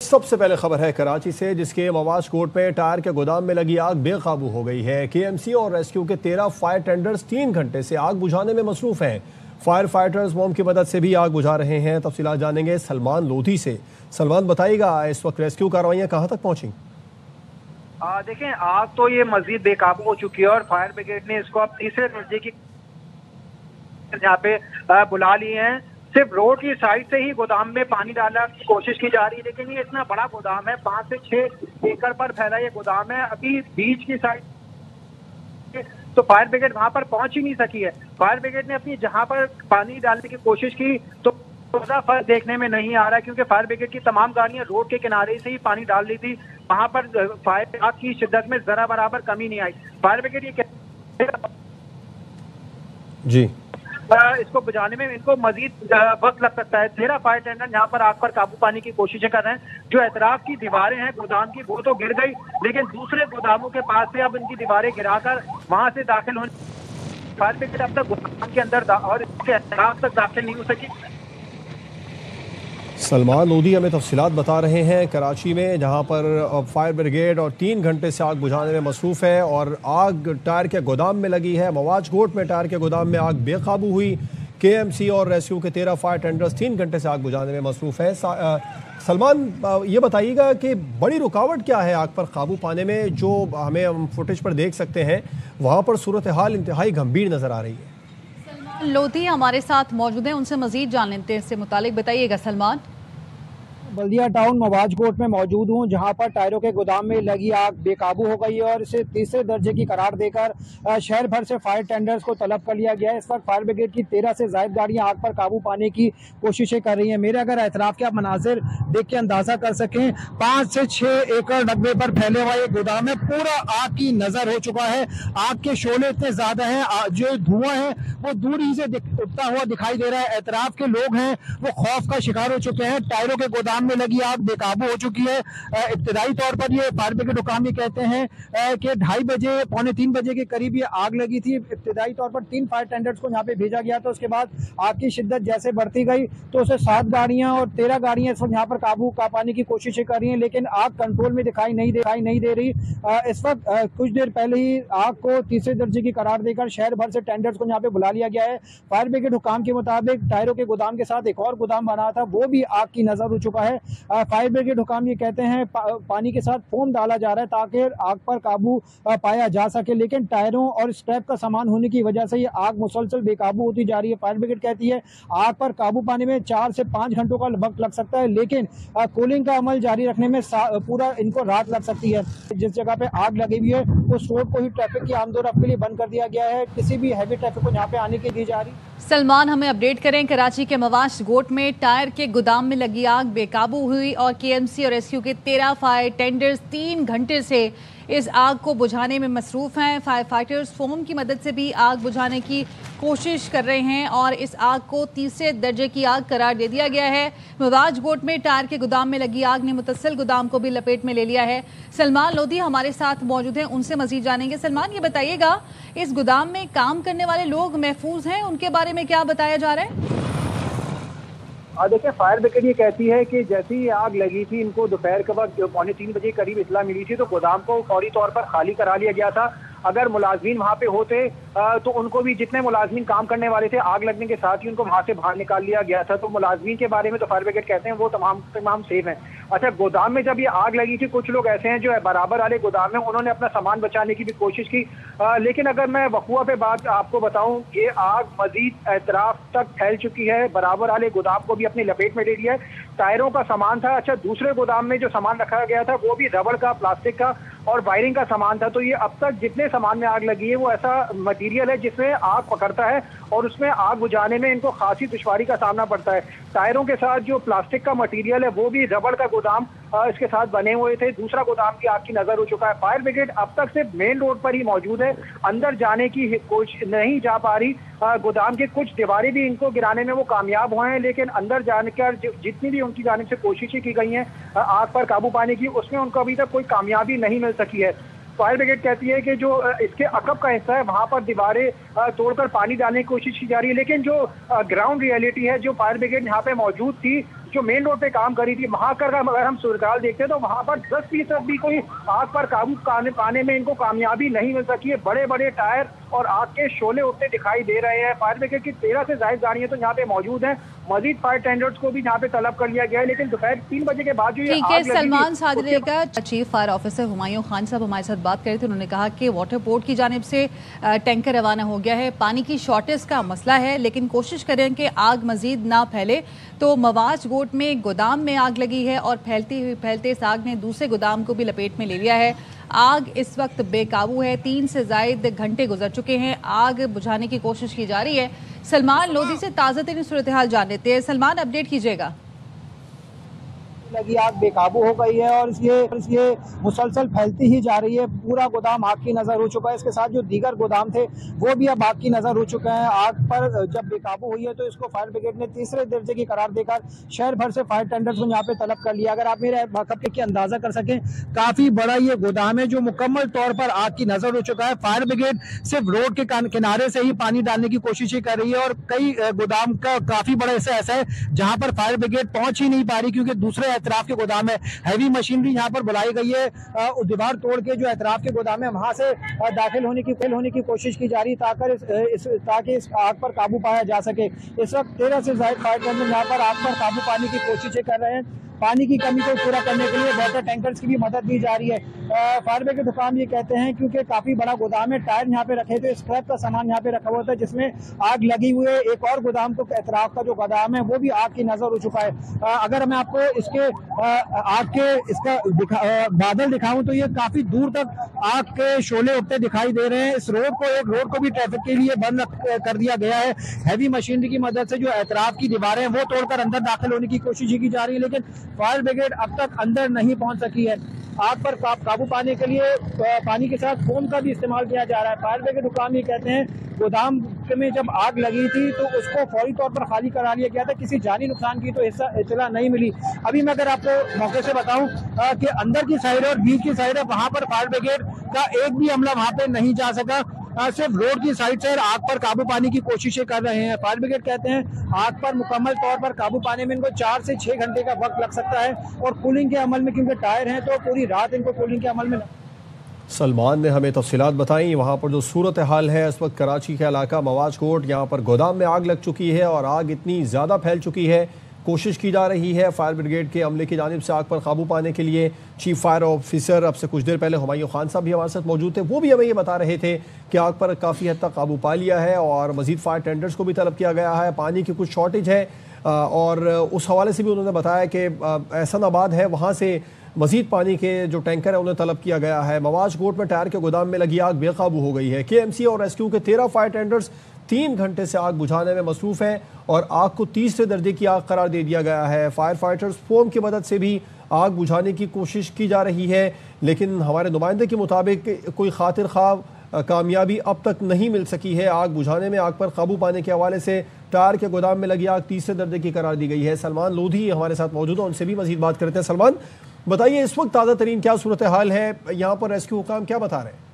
सबसे पहले खबर है कराची से, जिसके मवाज कोर्ट पे टायर के गोदाम में लगी आग बेकाबू हो गई है। केएमसी और रेस्क्यू के 13 फायर टेंडर्स 3 घंटे से आग बुझाने में मसरूफ हैं। फायर फाइटर्स मोम की मदद से भी आग बुझा रहे हैं। तफसीलात जानेंगे सलमान लोधी से। सलमान, बताइएगा इस वक्त रेस्क्यू कार्रवाइयाँ कहाँ तक पहुँची? देखें, आग तो ये मजीद बेकाबू हो चुकी है और फायर ब्रिगेड ने इसको अब तीसरे दर्जे की यहाँ पे बुला लिए हैं। सिर्फ रोड की साइड से ही गोदाम में पानी डालने की कोशिश की जा रही है, लेकिन ये इतना बड़ा गोदाम है, 5 से 6 एकड़ पर फैला ये गोदाम है। अभी बीच की साइड तो फायर ब्रिगेड वहां पर पहुंच ही नहीं सकी है। फायर ब्रिगेड ने अपनी जहां पर पानी डालने की कोशिश की तो फर्क देखने में नहीं आ रहा, क्योंकि फायर ब्रिगेड की तमाम गाड़ियां रोड के किनारे से ही पानी डाल रही थी। वहां पर फायर आग की शिद्दत में जरा बराबर कमी नहीं आई। फायर ब्रिगेड ये जी इसको बुझाने में इनको मजीद वक्त लग सकता है। 13 फायर टेंडर यहाँ पर आग पर काबू पाने की कोशिशें कर रहे हैं। जो एतराफ की दीवारें हैं गोदाम की वो तो गिर गई, लेकिन दूसरे गोदामों के पास से अब इनकी दीवारें गिराकर वहां से दाखिल होने फायर ब्रिगेड अब तक गोदाम के अंदर और इसके एतराफ तक दाखिल नहीं हो सकी। सलमान लोधी हमें तफसीलात बता रहे हैं कराची में, जहां पर फायर ब्रिगेड और 3 घंटे से आग बुझाने में मसरूफ है और आग टायर के गोदाम में लगी है। मवाज कोर्ट में टायर के गोदाम में आग बेकाबू हुई। केएमसी और रेस्क्यू के 13 फायर टेंडर्स 3 घंटे से आग बुझाने में मसरूफ है। सलमान, ये बताइएगा कि बड़ी रुकावट क्या है आग पर काबू पाने में? जो हमें हम फुटेज पर देख सकते हैं वहाँ पर सूरत हाल इंतहाई गंभीर नज़र आ रही है। लोधी हमारे साथ मौजूद हैं, उनसे मजीद जान लेते हैं इससे मुतालिक। बताइएगा सलमान। बल्दिया टाउन मवाज कोर्ट में मौजूद हूँ, जहाँ पर टायरों के गोदाम में लगी आग बेकाबू हो गई है और इसे तीसरे दर्जे की करार देकर शहर भर से फायर टेंडर्स को तलब कर लिया गया है। इस वक्त फायर ब्रिगेड की 13 से ज्यादा गाड़ियां आग पर काबू पाने की कोशिशें कर रही हैं। मेरे अगर एतराफ के आप मनाजिर देख के अंदाजा कर सकें, 5 से 6 एकड़ रकबे पर फैले हुआ ये गोदाम में पूरा आग की नजर हो चुका है। आग के शोले इतने ज्यादा है, जो धुआं है वो दूर ही से उठता हुआ दिखाई दे रहा है। एतराफ के लोग हैं वो खौफ का शिकार हो चुके हैं। टायरों के गोदाम में लगी आग बेकाबू हो चुकी है। इब्तदाई तौर पर ये फायर ब्रिगेड हुकाम ये कहते हैं कि 2:30 बजे 2:45 बजे के करीब ये आग लगी थी। इब्तदाई तौर पर 3 फायर टेंडर्स को यहाँ पे भेजा गया था। उसके बाद आग की शिद्दत जैसे बढ़ती गई तो उसे 7 गाड़ियां और 13 गाड़ियां इस वक्त यहाँ पर काबू पाने की कोशिशें कर रही हैं, लेकिन आग कंट्रोल में दिखाई नहीं दे रही। इस वक्त कुछ देर पहले ही आग को तीसरे दर्जे की करार देकर शहर भर से टेंडर्स को यहाँ पे बुला लिया गया है। फायर ब्रिगेड हुकाम के मुताबिक टायरों के गोदाम के साथ एक और गोदाम बना था, वो भी आग की नजर हो चुका है। फायर ब्रिगेड हुकाम ये कहते हैं पानी के साथ फोम डाला जा रहा है ताकि आग पर काबू पाया जा सके, लेकिन टायरों और स्क्रैप का सामान होने की वजह से ये आग मुसलसल बेकाबू होती जा रही है। फायर ब्रिगेड कहती है आग पर काबू पाने में 4 से 5 घंटों का वक्त लग सकता है, लेकिन कूलिंग का अमल जारी रखने में पूरा इनको रात लग सकती है। जिस जगह पे आग लगी हुई है उस रोड को ही ट्रैफिक की आमदोरफ्त के लिए बंद कर दिया गया है। किसी भी हैवी ट्रैफिक को यहाँ पे आने की दी जा रही। सलमान, हमें अपडेट करें। कराची के मवाज कोर्ट में टायर के गोदाम में लगी आग बेकाबू हुई और केएमसी और रेस्क्यू के 13 फायर टेंडर्स 3 घंटे से इस आग को बुझाने में मसरूफ हैं। फायर फाइटर्स फोम की मदद से भी आग बुझाने की कोशिश कर रहे हैं और इस आग को तीसरे दर्जे की आग करार दे दिया गया है। मवाज कोर्ट में टायर के गोदाम में लगी आग ने मुतस्सिल गोदाम को भी लपेट में ले लिया है। सलमान लोधी हमारे साथ मौजूद हैं, उनसे मजीद जानेंगे। सलमान, ये बताइएगा इस गोदाम में काम करने वाले लोग महफूज हैं, उनके बारे में क्या बताया जा रहा है? देखिए, फायर ब्रिगेड ये कहती है कि जैसे ही आग लगी थी इनको दोपहर के वक्त 2:45 बजे करीब इतला मिली थी, तो गोदाम को फौरी तौर पर खाली करा लिया गया था। अगर मुलाजमीन वहाँ पे होते तो उनको भी, जितने मुलाजमीन काम करने वाले थे, आग लगने के साथ ही उनको वहाँ से बाहर निकाल लिया गया था। तो मुलाजमीन के बारे में तो फायर ब्रिगेड कहते हैं वो तमाम सेफ हैं। अच्छा, गोदाम में जब ये आग लगी थी, कुछ लोग ऐसे हैं जो बराबर वाले गोदाम में उन्होंने अपना सामान बचाने की भी कोशिश की, लेकिन अगर मैं वकूआ पे बात आपको बताऊं, ये आग मजीद एतराफ तक फैल चुकी है। बराबर वाले गोदाम को भी अपनी लपेट में ले लिया है। टायरों का सामान था। अच्छा, दूसरे गोदाम में जो सामान रखा गया था वो भी रबड़ का, प्लास्टिक का और वायरिंग का सामान था। तो ये अब तक जितने सामान में आग लगी है वो ऐसा मटेरियल है जिसमें आग पकड़ता है और उसमें आग बुझाने में इनको खासी दुश्वारी का सामना पड़ता है। टायरों के साथ जो प्लास्टिक का मटेरियल है वो भी रबड़ का गोदाम इसके साथ बने हुए थे। दूसरा गोदाम की आग की नजर हो चुका है। फायर ब्रिगेड अब तक सिर्फ मेन रोड पर ही मौजूद है, अंदर जाने की कोशिश नहीं जा पा रही। गोदाम की कुछ दीवारें भी इनको गिराने में वो कामयाब हुए हैं, लेकिन अंदर जाने का जितनी भी उनकी जानिब से कोशिशें की गई हैं आग पर काबू पाने की, उसमें उनको अभी तक कोई कामयाबी नहीं मिल सकी है। फायर ब्रिगेड कहती है कि जो इसके अकब का हिस्सा है वहां पर दीवारें तोड़कर पानी डालने की कोशिश की जा रही है, लेकिन जो ग्राउंड रियलिटी है, जो फायर ब्रिगेड यहाँ पे मौजूद थी, जो मेन रोड पे काम करी थी वहां कर अगर हम सूरकाल देखते हैं तो वहां पर 10% भी कोई आग पर काबू पाने में इनको कामयाबी नहीं मिल सकी है। बड़े बड़े टायर और आग के शोले उठते दिखाई दे रहे हैं। फायर ब्रिगेड की 13 से ज्यादा गाड़ियां तो यहाँ पे मौजूद हैं। मजीद फायर टेंडर्स को भी यहाँ पे तलब कर लिया गया है, लेकिन दोपहर 3 बजे के बाद जो ये ठीक है, सलमान सादरे का chief fire officer Humayun Khan साहब हमारे साथ बात कर रहे थे। उन्होंने कहा कि वाटर बोर्ड की जानिब से टैंकर रवाना हो गया है। पानी की शॉर्टेज का मसला है, लेकिन कोशिश करें कि आग मजीद ना फैले। तो मवाज गोट में गोदाम में आग लगी है और फैलते इस आग ने दूसरे गोदाम को भी लपेट में ले लिया है। आग इस वक्त बेकाबू है। 3 से ज्यादा घंटे गुजर चुके हैं। आग बुझाने की कोशिश की जा रही है। सलमान लोधी से ताज़ा तरीन सूरत हाल जान लेते हैं। सलमान, अपडेट कीजिएगा। लगी आग बेकाबू हो गई है और ये मुसलसल फैलती ही जा रही है। पूरा गोदाम आग की नजर हो चुका है। इसके साथ जो दीगर गोदाम थे वो भी अब आग की नजर हो चुके हैं। आग पर जब बेकाबू हुई है तो इसको फायर ब्रिगेड ने तीसरे दर्जे की करार देकर शहर भर से फायर टेंडर्स को यहाँ पे तलब कर लिया। अगर आप मेरे वाकफे की अंदाजा कर सकें, काफी बड़ा ये गोदाम है जो मुकम्मल तौर पर आग की नजर हो चुका है। फायर ब्रिगेड सिर्फ रोड के किनारे से ही पानी डालने की कोशिश कर रही है और कई गोदाम का काफी बड़ा ऐसा है जहां पर फायर ब्रिगेड पहुंच ही नहीं पा रही, क्योंकि दूसरे एतराफ के गोदाम है। हैवी मशीनरी यहाँ पर बुलाई गई है। दीवार तोड़ के जो एतराफ के गोदाम है वहां से दाखिल होने की कोशिश की जा रही है ताकि इस आग पर काबू पाया जा सके। इस वक्त 13 से ज्यादा फायर टेंडर यहाँ पर आग पर काबू पाने की कोशिशें कर रहे हैं। पानी की कमी को पूरा करने के लिए वाटर टैंकर्स की भी मदद दी जा रही है। फायर ब्रिगेड हुकाम ये कहते हैं क्योंकि काफी बड़ा गोदाम है, टायर यहाँ पे रखे थे, स्क्रैप का सामान यहाँ पे रखा हुआ था जिसमें आग लगी हुई है। एक और गोदाम को एतराफ का जो गोदाम है वो भी आग की नजर हो चुका है। अगर मैं आपको इसके आग के इसका बादल दिखाऊं तो ये काफी दूर तक आग के शोले उठते दिखाई दे रहे हैं। इस एक रोड को भी ट्रैफिक के लिए बंद कर दिया गया है। हैवी मशीनरी की मदद से जो एतराफ की दीवारें हैं वो तोड़कर अंदर दाखिल होने की कोशिश की जा रही है, लेकिन फायर ब्रिगेड अब तक अंदर नहीं पहुंच सकी है। आग पर काबू पाने के लिए पानी के साथ फोम का भी इस्तेमाल किया जा रहा है। फायर ब्रिगेड हुकाम ये कहते हैं गोदाम में जब आग लगी थी तो उसको फौरी तौर पर खाली करा लिया गया था। किसी जानी नुकसान की तो इत्तला नहीं मिली। अभी मैं अगर आपको मौके से बताऊं कि अंदर की साइड और बीच की साइड है वहां पर फायर ब्रिगेड का एक भी अमला वहां पे नहीं जा सका। सिर्फ रोड की साइड से आग पर काबू पाने की कोशिशें कर रहे हैं। फायर ब्रिगेड कहते हैं आग पर मुकम्मल तौर पर काबू पाने में इनको 4 से 6 घंटे का वक्त लग सकता है और कूलिंग के अमल में, क्योंकि टायर हैं तो पूरी रात इनको कूलिंग के अमल में। सलमान ने हमें तफसीलात बताई। वहाँ पर जो सूरत हाल है इस वक्त कराची का इलाका मवाज कोट, यहाँ पर गोदाम में आग लग चुकी है और आग इतनी ज़्यादा फैल चुकी है, कोशिश की जा रही है फायर ब्रिगेड के अमले की जानिब से आग पर काबू पाने के लिए। चीफ फायर ऑफिसर अब से कुछ देर पहले हुमायूं खान साहब भी हमारे साथ मौजूद थे। वो भी हमें ये बता रहे थे कि आग पर काफ़ी हद तक काबू पा लिया है और मज़ीद फायर टेंडर्स को भी तलब किया गया है। पानी की कुछ शॉर्टेज है और उस हवाले से भी उन्होंने बताया कि एहसनाबाद है वहाँ से मज़ीद पानी के जो टैंकर है उन्हें तलब किया गया है। मवाज कोट में टायर के गोदाम में लगी आग बेकाबू हो गई है। KMC और रेस्क्यू के 13 फायर टेंडर्स 3 घंटे से आग बुझाने में मसरूफ़ हैं और आग को तीसरे दर्जे की आग करार दे दिया गया है। फायर फाइटर्स फोम की मदद से भी आग बुझाने की कोशिश की जा रही है, लेकिन हमारे नुमाइंदे के मुताबिक कोई खातिर ख्वाह कामयाबी अब तक नहीं मिल सकी है आग बुझाने में। आग पर काबू पाने के हवाले से टायर के गोदाम में लगी आग तीसरे दर्जे की करार दी गई है। सलमान लोधी हमारे साथ मौजूद है, उनसे भी मजीद बात करते हैं। सलमान, बताइए इस वक्त ताज़ा तरीन क्या सूरत हाल है, यहाँ पर रेस्क्यू हुकाम क्या बता रहे हैं?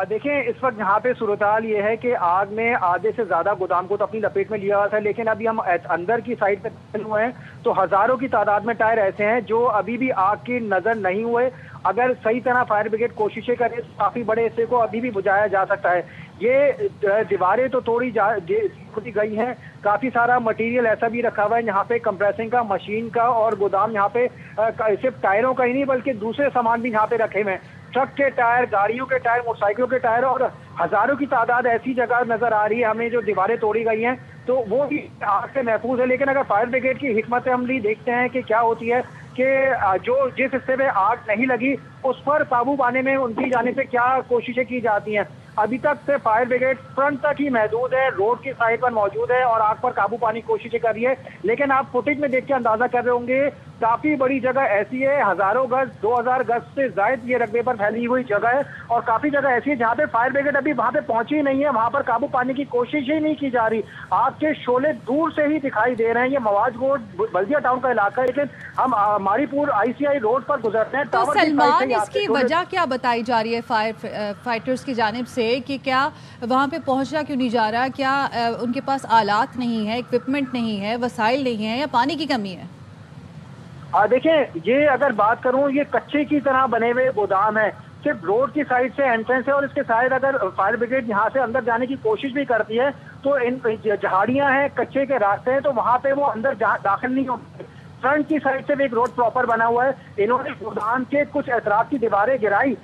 देखें, इस वक्त यहाँ पे सूरत हाल ये है कि आग ने आधे से ज्यादा गोदाम को तो अपनी लपेट में लिया हुआ था, लेकिन अभी हम अंदर की साइड पे दाखिल हुए हैं तो हजारों की तादाद में टायर ऐसे हैं जो अभी भी आग की नजर नहीं हुए। अगर सही तरह फायर ब्रिगेड कोशिशें करे तो काफी बड़े हिस्से को अभी भी बुझाया जा सकता है। ये दीवारें तो तोड़ी गई हैं, काफी सारा मटेरियल ऐसा भी रखा हुआ है यहाँ पे, कंप्रेसिंग का, मशीन का, और गोदाम यहाँ पे सिर्फ टायरों का ही नहीं बल्कि दूसरे सामान भी यहाँ पे रखे हुए हैं। ट्रक के टायर, गाड़ियों के टायर, मोटरसाइकिलों के टायर और हजारों की तादाद ऐसी जगह नजर आ रही है हमें जो दीवारें तोड़ी गई हैं, तो वो भी आग से महफूज है। लेकिन अगर फायर ब्रिगेड की हिकमत अमली देखते हैं कि क्या होती है कि जो जिस हिस्से में आग नहीं लगी उस पर काबू पाने में उनकी जाने से क्या कोशिशें की जाती हैं। अभी तक से फायर ब्रिगेड फ्रंट तक ही महदूद है, रोड की साइड पर मौजूद है और आग पर काबू पाने की कोशिशें कर रही है। लेकिन आप फुटेज में देख के अंदाजा कर रहे होंगे काफी बड़ी जगह ऐसी है, हजारों गज, 2000 गज से ज्यादा ये रकबे पर फैली हुई जगह है और काफी जगह ऐसी है जहाँ पे फायर ब्रिगेड अभी वहां पे पहुंची ही नहीं है, वहां पर काबू पाने की कोशिश ही नहीं की जा रही। आग के शोले दूर से ही दिखाई दे रहे हैं। ये मवाज गोट बल्दिया टाउन का इलाका है, लेकिन हम मारीपुर ICI रोड पर गुजरते हैं। तो सलमान, इसकी वजह क्या बताई जा रही है फायर फाइटर्स की जानिब से कि क्या वहां पे पहुंचा क्यों नहीं जा रहा? क्या उनके पास आलात नहीं है, इक्विपमेंट नहीं है, वसाइल नहीं है, या पानी की कमी है? देखिए, ये अगर बात करूं, ये कच्चे की तरह बने हुए गोदाम है, सिर्फ रोड की साइड से एंट्रेंस है और इसके साइड अगर फायर ब्रिगेड यहाँ से अंदर जाने की कोशिश भी करती है तो इन झाड़ियां हैं, कच्चे के रास्ते हैं, तो वहां पे वो अंदर दाखिल नहीं होते। फ्रंट की साइड से भी एक रोड प्रॉपर बना हुआ है। इन्होंने गोदाम के कुछ एतराफ की दीवारें गिराई,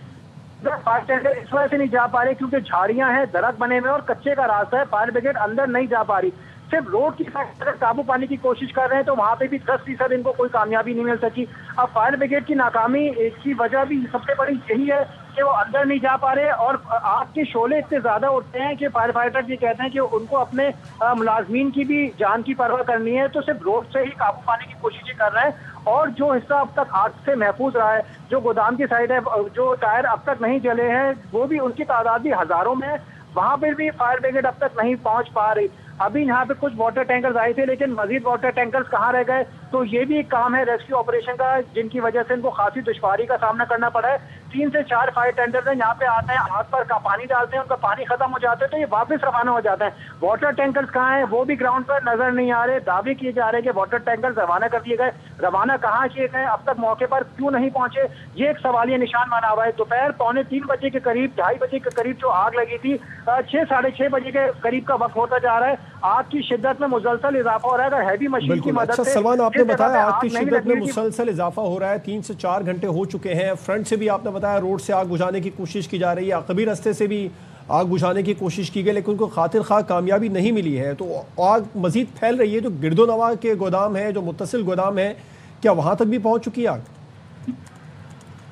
फायर टेंडर इस वजह से नहीं जा पा रहे क्योंकि झाड़ियां हैं, दरख्त बने हुए और कच्चे का रास्ता है, फायर ब्रिगेड अंदर नहीं जा पा रही। सिर्फ रोड की साइड अगर काबू पाने की कोशिश कर रहे हैं तो वहां पे भी 10% इनको कोई कामयाबी नहीं मिल सकी। अब फायर ब्रिगेड की नाकामी की वजह भी सबसे बड़ी यही है कि वो अंदर नहीं जा पा रहे और आग के शोले इतने ज्यादा उठते हैं कि फायर फाइटर ये कहते हैं कि उनको अपने मुलाजमीन की भी जान की परवाह करनी है, तो सिर्फ रोड से ही काबू पाने की कोशिश कर रहे हैं। और जो हिस्सा अब तक आग से महफूज रहा है, जो गोदाम की साइड है, जो टायर अब तक नहीं जले हैं, वो भी उनकी तादाद भी हजारों में है, वहां पर भी फायर ब्रिगेड अब तक नहीं पहुंच पा रही। अभी यहाँ पे कुछ वाटर टैंकर्स आए थे, लेकिन मजीद वाटर टैंकर्स कहाँ रह गए, तो ये भी एक काम है रेस्क्यू ऑपरेशन का, जिनकी वजह से इनको खासी दुश्वारी का सामना करना पड़ा है। 3 से 4 फायर टेंडर्स हैं, यहाँ पे आते हैं, आग पर का पानी डालते हैं, उनका पानी खत्म हो जाता है तो ये वापस रवाना हो जाते हैं। वाटर टैंकर्स कहाँ हैं, वो भी ग्राउंड पर नजर नहीं आ रहे। दावे किए जा रहे हैं कि वाटर टैंकर्स रवाना कर दिए गए, रवाना कहाँ किए गए, अब तक मौके पर क्यों नहीं पहुंचे, ये एक सवालिया निशान बना हुआ है। दोपहर 2:45 बजे के करीब, 2:30 बजे के करीब जो आग लगी थी, 6 साढ़े 6 बजे के करीब का वक्त होता जा रहा है। आग की शिद्दत में मुसलसल इजाफा हो रहा है। अगर हैवी मशीन की मदद से, सलमान, आपने बताया आग की शिद्दत में मुसलसल इजाफा हो रहा है, 3 से 4 घंटे हो चुके हैं। फ्रंट से भी आपने बताया रोड से आग बुझाने की कोशिश की जा रही है, अकबी रास्ते से भी आग बुझाने की कोशिश की गई, लेकिन उनको खातिर खा कामयाबी नहीं मिली है, तो आग मजीद फैल रही है। जो गिरदोनवा के गोदाम है, जो मुत्तसिल गोदाम है, क्या वहां तक भी पहुंच चुकी है आग?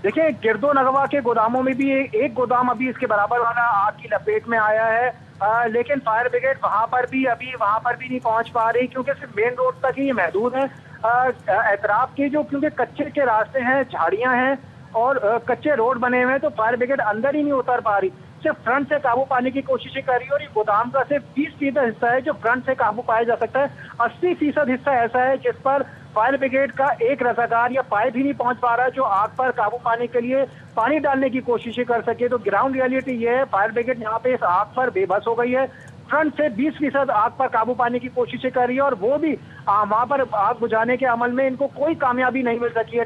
देखिए, गिरदोनवा के गोदामों में भी एक गोदाम अभी इसके बराबर वाला आग की लपेट में आया है, लेकिन फायर ब्रिगेड वहां पर भी नहीं पहुंच पा रही क्योंकि सिर्फ मेन रोड तक ही महदूद है। एतराफ के जो क्योंकि कच्चे के रास्ते हैं, झाड़ियां हैं और कच्चे रोड बने हुए हैं, तो फायर ब्रिगेड अंदर ही नहीं उतर पा रही। सिर्फ फ्रंट से काबू पाने की कोशिशें कर रही है और ये गोदाम का सिर्फ 20% हिस्सा है जो फ्रंट से काबू पाया जा सकता है। 80% हिस्सा ऐसा है जिस पर फायर ब्रिगेड का एक रजाकार या पाइप ही नहीं पहुंच पा रहा है जो आग पर काबू पाने के लिए पानी डालने की कोशिशें कर सके। तो ग्राउंड रियलिटी ये है, फायर ब्रिगेड यहाँ पे इस आग पर बेबस हो गई है। फ्रंट से 20% आग पर काबू पाने की कोशिशें कर रही है और वो भी वहां पर आग बुझाने के अमल में इनको कोई कामयाबी नहीं मिल सकी है।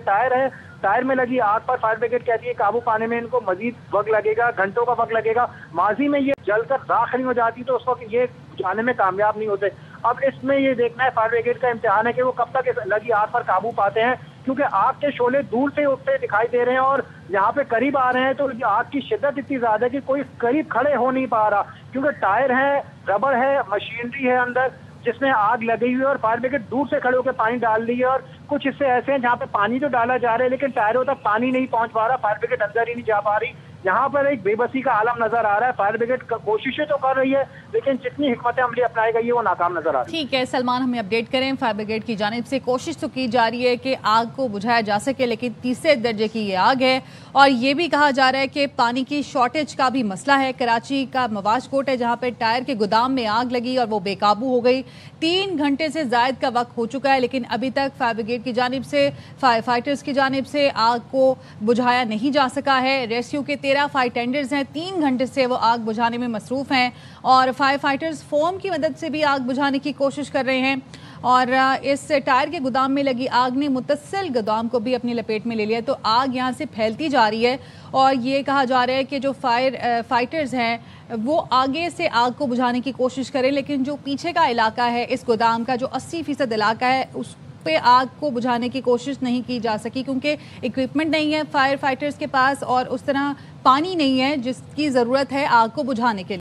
टायर में लगी आग पर फायर ब्रिगेड कहती है काबू पाने में इनको मजीद वक्त लगेगा, घंटों का वक्त लगेगा। माजी में ये जलकर राख नहीं हो जाती तो उस वक्त ये जाने में कामयाब नहीं होते। अब इसमें ये देखना है, फायर ब्रिगेड का इम्तिहान है कि वो कब तक इस लगी आग पर काबू पाते हैं, क्योंकि आग के शोले दूर से उठते दिखाई दे रहे हैं और यहाँ पे करीब आ रहे हैं तो आग की शिद्दत इतनी ज्यादा है कि कोई करीब खड़े हो नहीं पा रहा, क्योंकि टायर है, रबड़ है, मशीनरी है अंदर जिसमें आग लगी हुई है और फायर ब्रिगेड दूर से खड़े होकर पानी डाल रही है। और कुछ हिस्से ऐसे हैं जहाँ पे पानी तो डाला जा रहा है लेकिन टायरों तक पानी नहीं पहुंच पा रहा, फायर ब्रिगेड अंदर ही नहीं जा पा रही। यहाँ पर एक बेबसी का आलम नजर आ रहा है। फायर ब्रिगेड कोशिशें तो कर रही है लेकिन जितनी हिकमत अमली अपनाई गई है वो नाकाम नजर आ रही है। ठीक है सलमान, हमें अपडेट करें। फायर ब्रिगेड की जानिब से कोशिश तो की जा रही है कि आग को बुझाया जा सके, लेकिन तीसरे दर्जे की ये आग है और ये भी कहा जा रहा है कि पानी की शॉर्टेज का भी मसला है। कराची का मवाज कोट है जहाँ पे टायर के गोदाम में आग लगी और वो बेकाबू हो गई। 3 घंटे से जायद का वक्त हो चुका है लेकिन अभी तक फायर ब्रिगेड की जानिब से, फायर फाइटर्स की जानिब से आग को बुझाया नहीं जा सका है। रेस्क्यू के 13 फायर टेंडर्स हैं, 3 घंटे से वो आग बुझाने में मसरूफ हैं और फायर फाइटर्स फोम की मदद से भी आग बुझाने की कोशिश कर रहे हैं। और इस टायर के गोदाम में लगी आग ने मुत्तसिल गोदाम को भी अपनी लपेट में ले लिया, तो आग यहाँ से फैलती जा रही है और ये कहा जा रहा है कि जो फायर फाइटर्स हैं वो आगे से आग को बुझाने की कोशिश करें, लेकिन जो पीछे का इलाका है इस गोदाम का, जो 80% इलाका है, उस पे आग को बुझाने की कोशिश नहीं की जा सकी क्योंकि इक्विपमेंट नहीं है फायर फाइटर्स के पास और उस तरह पानी नहीं है जिसकी ज़रूरत है आग को बुझाने के लिए।